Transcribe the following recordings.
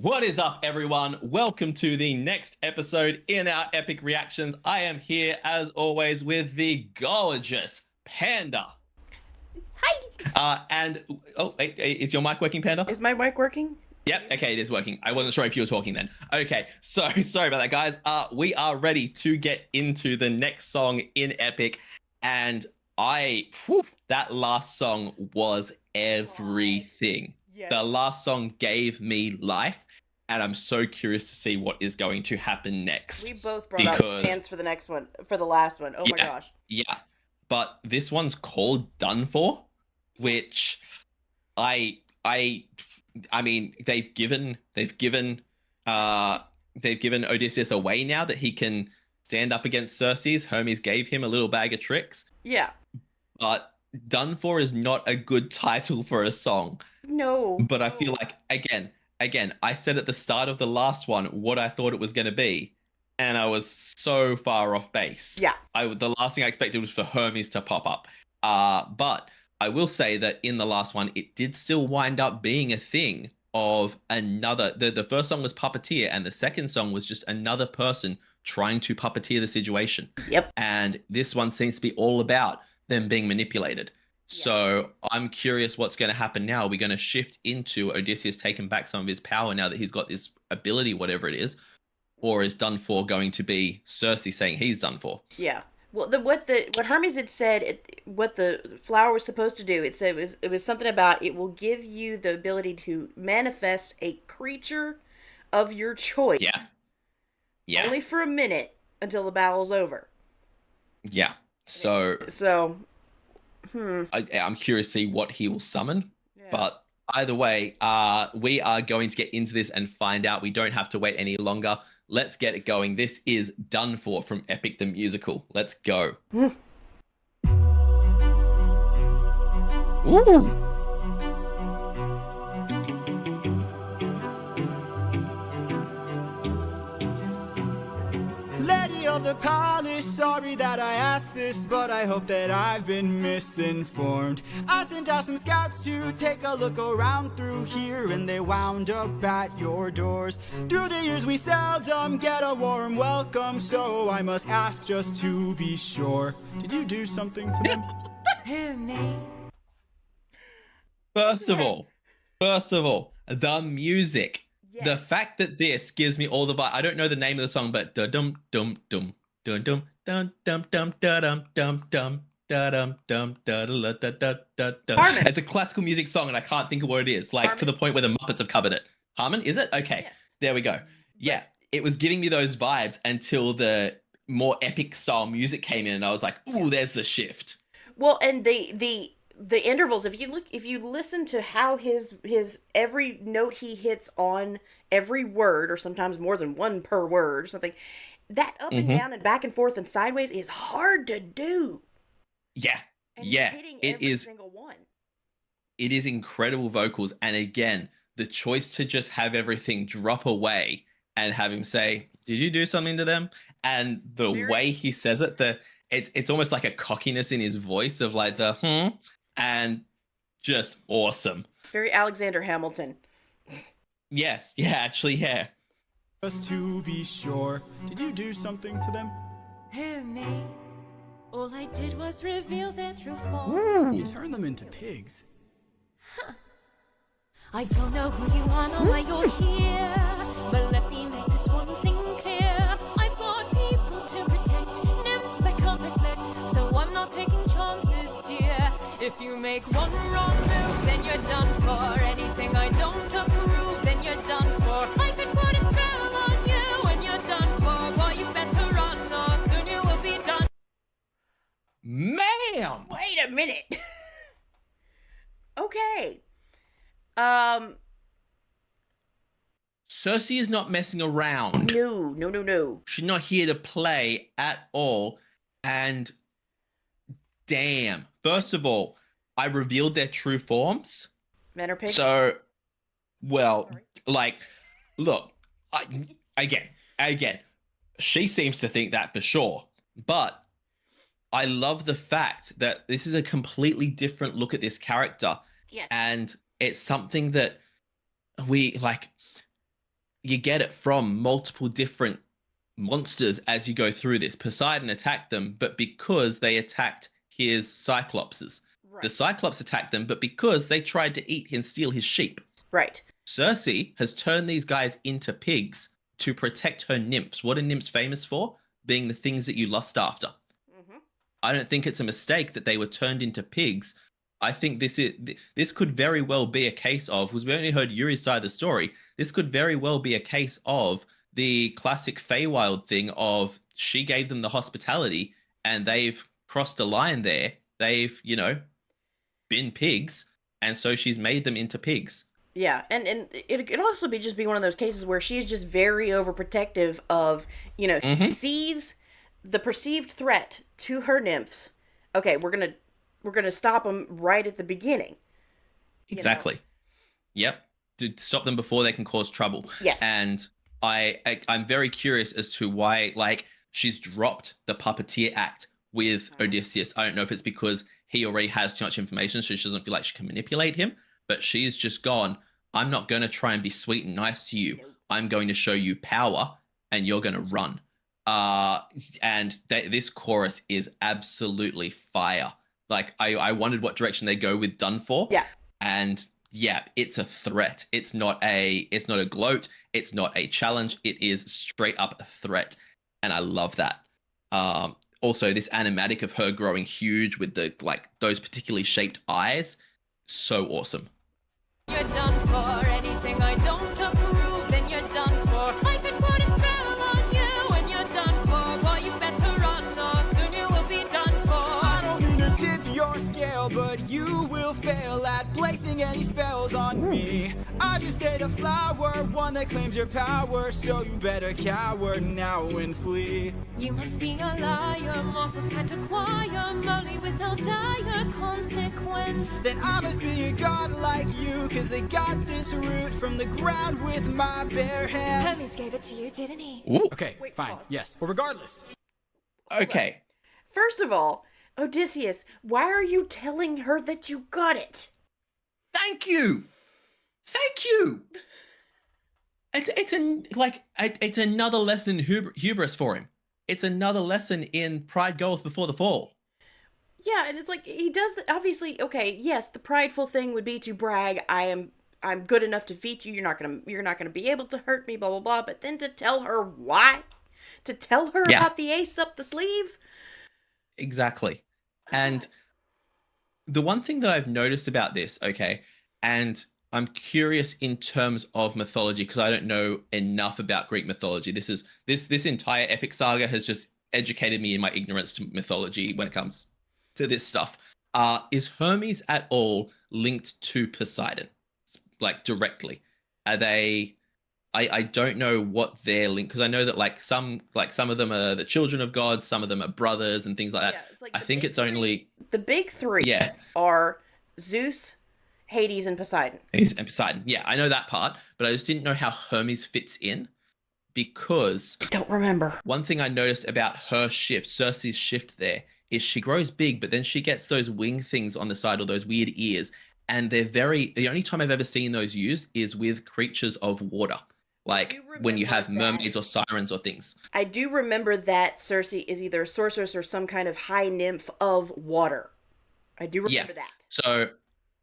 What is up, everyone? Welcome to the next episode in our epic reactions. I am here, as always, with the gorgeous Panda. Hi. Wait, is your mic working, Panda? Is my mic working? Yep. Okay, it is working. I wasn't sure if you were talking then. Okay, so sorry about that, guys. We are ready to get into the next song in epic, and that last song was everything. Yes. The last song gave me life, and I'm so curious to see what is going to happen next. We both brought up fans for the next one, for the last one. Oh my gosh. Yeah, but this one's called Done For, which I mean, they've given Odysseus away now that he can stand up against Circe. Hermes gave him a little bag of tricks. Yeah. But Done For is not a good title for a song. No. But I feel like again, I said at the start of the last one what I thought it was going to be, and I was so far off base. Yeah. The last thing I expected was for Hermes to pop up. But I will say that in the last one, it did still wind up being a thing of another. The first song was Puppeteer, and the second song was just another person trying to puppeteer the situation. Yep. And this one seems to be all about them being manipulated. Yeah. So I'm curious what's going to happen now. Are we going to shift into Odysseus taking back some of his power now that he's got this ability, whatever it is? Or is Done For going to be Circe saying he's done for? Yeah. Well, what Hermes had said, what the flower was supposed to do, it said it was something about it will give you the ability to manifest a creature of your choice. Yeah. Yeah. Only for a minute until the battle's over. Yeah. So I'm curious to see what he will summon. Yeah. But either way, we are going to get into this and find out. We don't have to wait any longer. Let's get it going. This is Done For from Epic the Musical. Let's go. Ooh. Lady of the palace, sorry that I ask this, but I hope that I've been misinformed. I sent out some scouts to take a look around through here, and they wound up at your doors. Through the years we seldom get a warm welcome, so I must ask just to be sure. Did you do something to them? Who, me? First of all, the music. Yes. The fact that this gives me all the vibe. I don't know the name of the song, but dum dum dum dum dum dum dum dum dum dum dum dum dum dum. It's a classical music song, and I can't think of what it is. Like Harmon. To the point where the Muppets have covered it. Harmon, is it? Okay, yes. There we go. Yeah, it was giving me those vibes until the more epic style music came in, and I was like, "Ooh, there's the shift." Well, and the intervals, if you listen to how his every note he hits on every word, or sometimes more than one per word or something, that up and down and back and forth and sideways is hard to do. Yeah. And he's hitting every single one. It is incredible vocals, and again, the choice to just have everything drop away and have him say, "Did you do something to them?" And the way he says it, it's almost like a cockiness in his voice of like the and just awesome. Very Alexander Hamilton. Yes, yeah, actually, yeah. Just to be sure, did you do something to them? Who, me? All I did was reveal their true form. Ooh. You turned them into pigs. Huh. I don't know who you are nor why you're here, but let me make this one thing clear. I've got people to protect, nymphs I can't neglect, so I'm not taking chances, dear. If you make one wrong move, then you're done for. Anything I don't approve, then you're done for. I could put a spell on you and you're done for. Boy, you better run or soon you will be done. Ma'am! Wait a minute. Okay. Circe is not messing around. No. She's not here to play at all. And damn. First of all, I revealed their true forms. Men are pigs. So, well, like, look, again, she seems to think that for sure. But I love the fact that this is a completely different look at this character. Yes. And it's something that we like. you get it from multiple different monsters as you go through this. Poseidon attacked them, but because they attacked his Cyclopses. The Right. Cyclops attacked them, but because they tried to eat and steal his sheep. Right. Circe has turned these guys into pigs to protect her nymphs. What are nymphs famous for? Being the things that you lust after. Mm-hmm. I don't think it's a mistake that they were turned into pigs. I think this could very well be a case of, because we only heard Yuri's side of the story, this could very well be a case of the classic Feywild thing of she gave them the hospitality and they've crossed a line there. They've, been pigs, and so she's made them into pigs. Yeah, and it could also be one of those cases where she's just very overprotective of, Mhm. sees the perceived threat to her nymphs. Okay, we're gonna stop them right at the beginning. Exactly. Yep. To stop them before they can cause trouble. Yes. And I'm very curious as to why, like, she's dropped the puppeteer act with Odysseus. I don't know if it's because he already has too much information, so she doesn't feel like she can manipulate him. But she's just gone, I'm not going to try and be sweet and nice to you. I'm going to show you power, and you're going to run. And this chorus is absolutely fire. Like, I wondered what direction they go with Done For. Yeah. And yeah, it's a threat. It's not a gloat. It's not a challenge. It is straight up a threat. And I love that. Also, this animatic of her growing huge with those particularly shaped eyes, so awesome. You're done for. Anything I don't approve, then you're done for. I could put a spell on you and you're done for. Boy, you better run or soon you will be done for. I don't mean to tip your scale, but you will fail at placing any spells on me. I just ate a flower, one that claims your power, so you better cower now and flee. You must be a liar, mortals can't acquire money without dire consequence. Then I must be a god like you, cause I got this root from the ground with my bare hands. Hermes gave it to you, didn't he? Ooh. Okay, Wait, fine, pause. yes. Well, regardless. Okay. First of all, Odysseus, why are you telling her that you got it? Thank you. Thank you. It's another lesson in hubris for him. It's another lesson in pride goeth before the fall. Yeah, and it's like he does obviously. Okay, yes, the prideful thing would be to brag. I'm good enough to defeat you. You're not gonna be able to hurt me. Blah blah blah. But then to tell her why, to tell her Yeah. about the ace up the sleeve. Exactly. And the one thing that I've noticed about this, okay, and I'm curious in terms of mythology because I don't know enough about Greek mythology. This entire epic saga has just educated me in my ignorance to mythology when it comes to this stuff. Is Hermes at all linked to Poseidon, like directly? Are they? I don't know what they're linked because I know that some of them are the children of God, some of them are brothers and things like that. Yeah, it's like I the think big it's three- only The big three yeah. are Zeus, Hades, and Poseidon. And Poseidon. Yeah, I know that part, but I just didn't know how Hermes fits in because Don't remember. one thing I noticed about her shift, Circe's shift there, is she grows big, but then she gets those wing things on the side or those weird ears. And the only time I've ever seen those used is with creatures of water. Like when you have remember that. mermaids or sirens or things. I do remember that Circe is either a sorceress or some kind of high nymph of water. I do remember that. So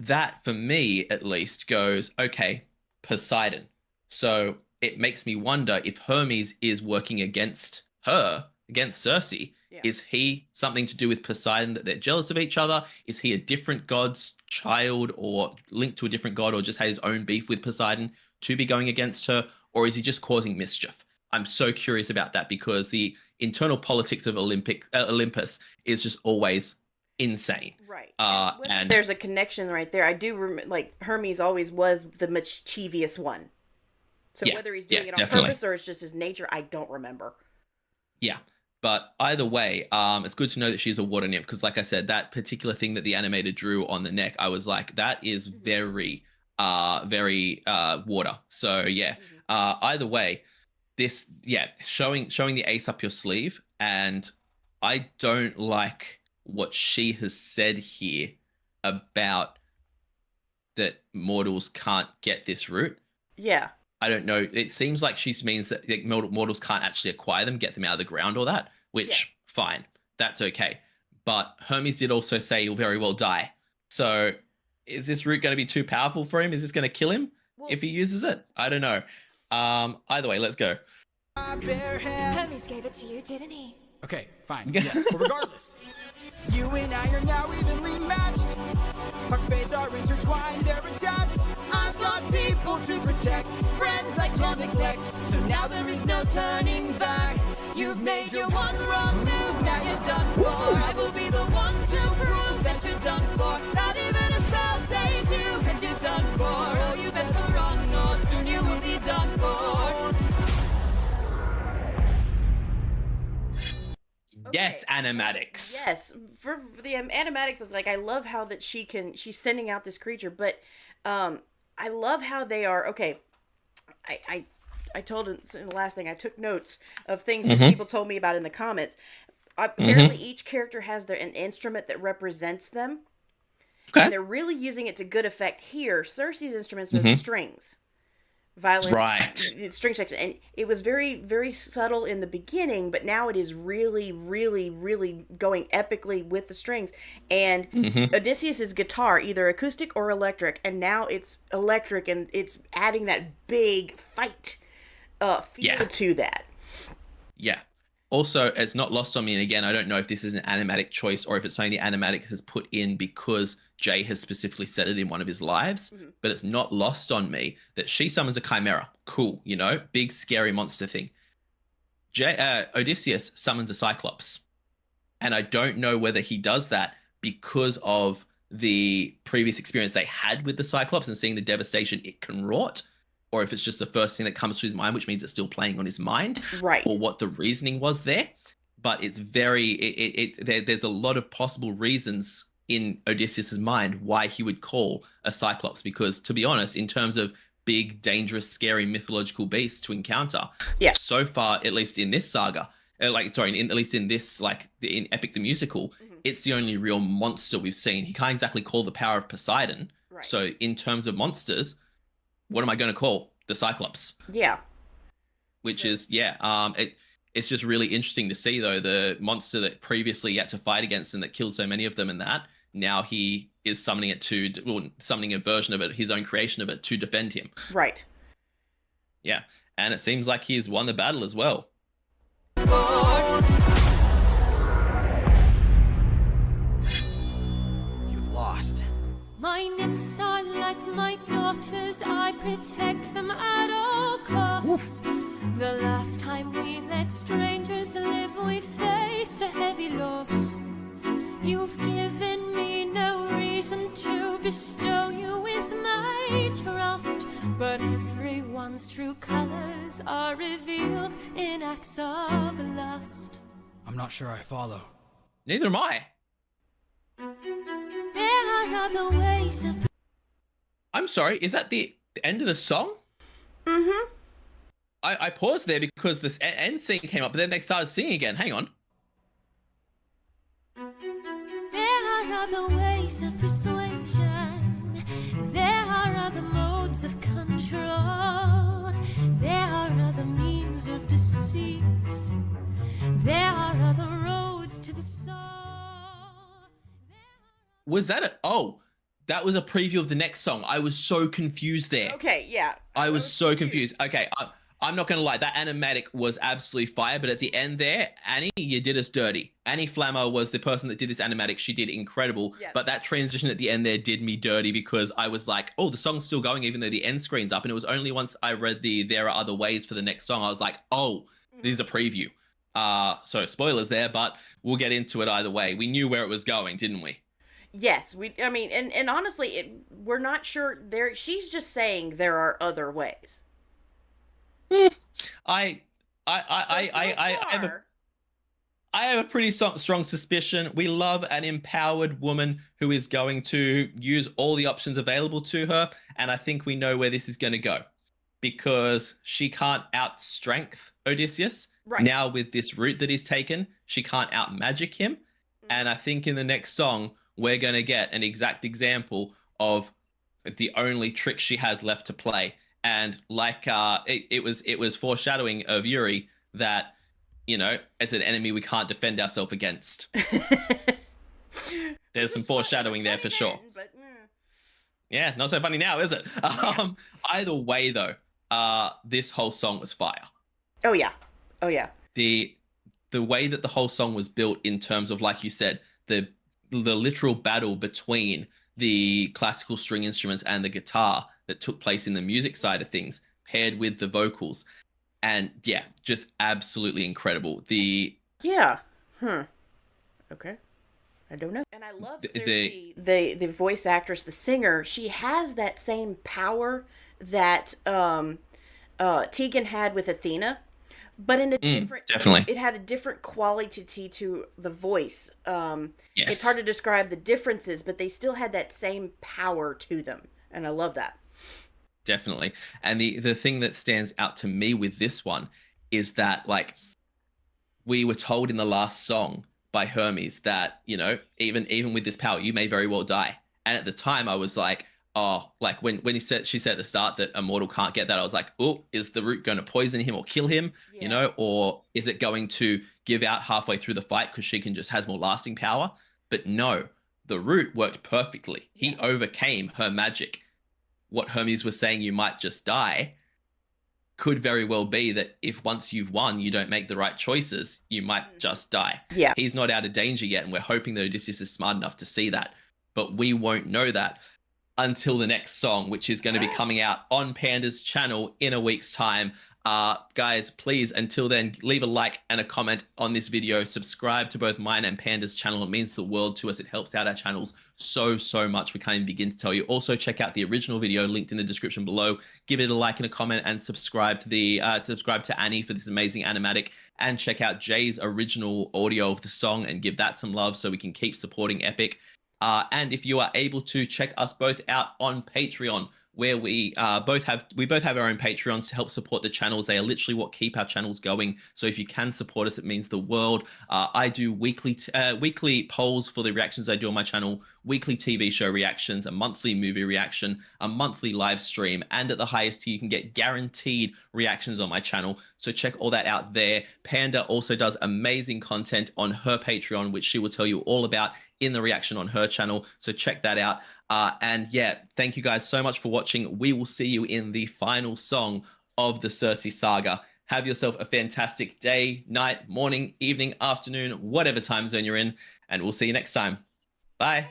that, for me at least, goes, okay, Poseidon. So it makes me wonder if Hermes is working against her, against Circe. Yeah. Is he something to do with Poseidon that they're jealous of each other? Is he a different god's child or linked to a different god or just had his own beef with Poseidon to be going against her? Or is he just causing mischief? I'm so curious about that because the internal politics of Olympus is just always insane. Right. And there's a connection right there. I do remember, Hermes always was the mischievous one. So Yeah, whether he's doing yeah, it on definitely. purpose or it's just his nature, I don't remember. Yeah. But either way, it's good to know that she's a water nymph because, like I said, that particular thing that the animator drew on the neck, I was like, that is very, very water. So yeah. Either way, showing the ace up your sleeve, and I don't like what she has said here about that mortals can't get this root. Yeah. I don't know. It seems like she means that like, mortals can't actually acquire them, get them out of the ground or that, which fine. That's okay. But Hermes did also say he'll very well die. So is this root going to be too powerful for him? Is this going to kill him if he uses it? I don't know. Either way, let's go. Hermes gave it to you, didn't he? Okay, fine. Yes, but regardless. You and I are now evenly matched. Our fates are intertwined, they're attached. I've got people to protect, friends I can't neglect. So now there is no turning back. You've made your one wrong move, now you're done for. I will be the one to prove that you're done for. Not even a spell saves you, cause you're done for. Oh, you better run, or soon you will be done for. Yes, animatics. Yes, for the animatics is like I love how that she's sending out this creature, but I love how they are. Okay, I told in the last thing I took notes of things that people told me about in the comments. Apparently, each character has an instrument that represents them, and they're really using it to good effect here. Circe's instruments are the strings. Violin, right? String section, and it was very, very subtle in the beginning, but now it is really, really, really going epically with the strings. And Odysseus's guitar, either acoustic or electric, and now it's electric, and it's adding that big fight feel to that. Yeah. Also, it's not lost on me, and again, I don't know if this is an animatic choice or if it's something the animatic has put in because Jay has specifically said it in one of his lives, but it's not lost on me that she summons a chimera. Cool, big scary monster thing. Odysseus summons a cyclops, and I don't know whether he does that because of the previous experience they had with the cyclops and seeing the devastation it can wrought, or if it's just the first thing that comes to his mind, which means it's still playing on his mind, right? Or what the reasoning was there. But it's there's a lot of possible reasons in Odysseus's mind why he would call a cyclops, because to be honest, in terms of big, dangerous, scary mythological beasts to encounter, so far, at least in this saga, at least in this, in Epic the Musical, it's the only real monster we've seen. He can't exactly call the power of Poseidon. Right. So in terms of monsters, what am I going to call the Cyclops? Yeah. Which is, it's just really interesting to see, though, the monster that previously he had to fight against and that killed so many of them and that, now he is summoning summoning a version of it, his own creation of it, to defend him. Right. Yeah. And it seems like he has won the battle as well. You've lost. My nymphs are like my daughters, I protect them at all costs. The last time we let strangers live, we faced a heavy loss. You've given me no reason to bestow you with my trust, but everyone's true colors are revealed in acts of lust. I'm not sure I follow. Neither am I. There are other ways of... I'm sorry, is that the end of the song? Mm-hmm. I paused there because this end scene came up, but then they started singing again. Hang on. There are other ways of persuasion. There are other modes of control. There are other means of deceit. There are other roads to the soul. Was that that was a preview of the next song. I was so confused there. Okay, yeah. I was so confused. Okay, I'm not going to lie. That animatic was absolutely fire, but at the end there, Annie, you did us dirty. Annie Flammer was the person that did this animatic. She did incredible, yes. But that transition at the end there did me dirty because I was like, oh, the song's still going even though the end screen's up. And it was only once I read there are other ways for the next song, I was like, oh, this is a preview. So spoilers there, but we'll get into it either way. We knew where it was going, didn't we? Yes, and honestly, we're not sure there. She's just saying there are other ways. I have a pretty strong suspicion. We love an empowered woman who is going to use all the options available to her, and I think we know where this is going to go because she can't out-strength Odysseus. Right. Now with this route that he's taken, she can't out-magic him, and I think in the next song we're going to get an exact example of the only trick she has left to play, And like it was foreshadowing of Yuri that, as an enemy we can't defend ourselves against. There's some foreshadowing there for sure. But, Yeah, not so funny now, is it? Either way though, this whole song was fire. Oh yeah. Oh yeah. The way that the whole song was built in terms of, like you said, the literal battle between the classical string instruments and the guitar that took place in the music side of things, paired with the vocals, and yeah, just absolutely incredible. Yeah. Okay. I don't know. And I love Circe, the voice actress, the singer. She has that same power that Tegan had with Athena, but in a different. Definitely. It had a different quality to the voice. Yes. It's hard to describe the differences, but they still had that same power to them, and I love that. Definitely. And the thing that stands out to me with this one is that, like, we were told in the last song by Hermes that, even with this power, you may very well die. And at the time I was like, oh, like when she said at the start that a mortal can't get that, I was like, oh, is the root going to poison him or kill him? Yeah. Or is it going to give out halfway through the fight because she can just has more lasting power? But no, the root worked perfectly. He overcame her magic. What Hermes was saying, you might just die, could very well be that if once you've won, you don't make the right choices, you might just die. Yeah. He's not out of danger yet, and we're hoping that Odysseus is smart enough to see that. But we won't know that until the next song, which is going to be coming out on Panda's channel in a week's time. Guys, please, until then, leave a like and a comment on this video. Subscribe to both mine and Panda's channel. It means the world to us. It helps out our channels so much. We can't even begin to tell you. Also, check out the original video linked in the description below. Give it a like and a comment, and subscribe to Annie for this amazing animatic. And check out Jay's original audio of the song and give that some love so we can keep supporting Epic. And if you are able to, check us both out on Patreon, where we both have our own Patreons to help support the channels. They are literally what keep our channels going. So if you can support us, it means the world. I do weekly polls for the reactions I do on my channel, weekly TV show reactions, a monthly movie reaction, a monthly live stream, and at the highest tier, you can get guaranteed reactions on my channel. So check all that out there. Panda also does amazing content on her Patreon, which she will tell you all about in the reaction on her channel. So check that out. And yeah, thank you guys so much for watching. We will see you in the final song of the Circe Saga. Have yourself a fantastic day, night, morning, evening, afternoon, whatever time zone you're in, and we'll see you next time. Bye.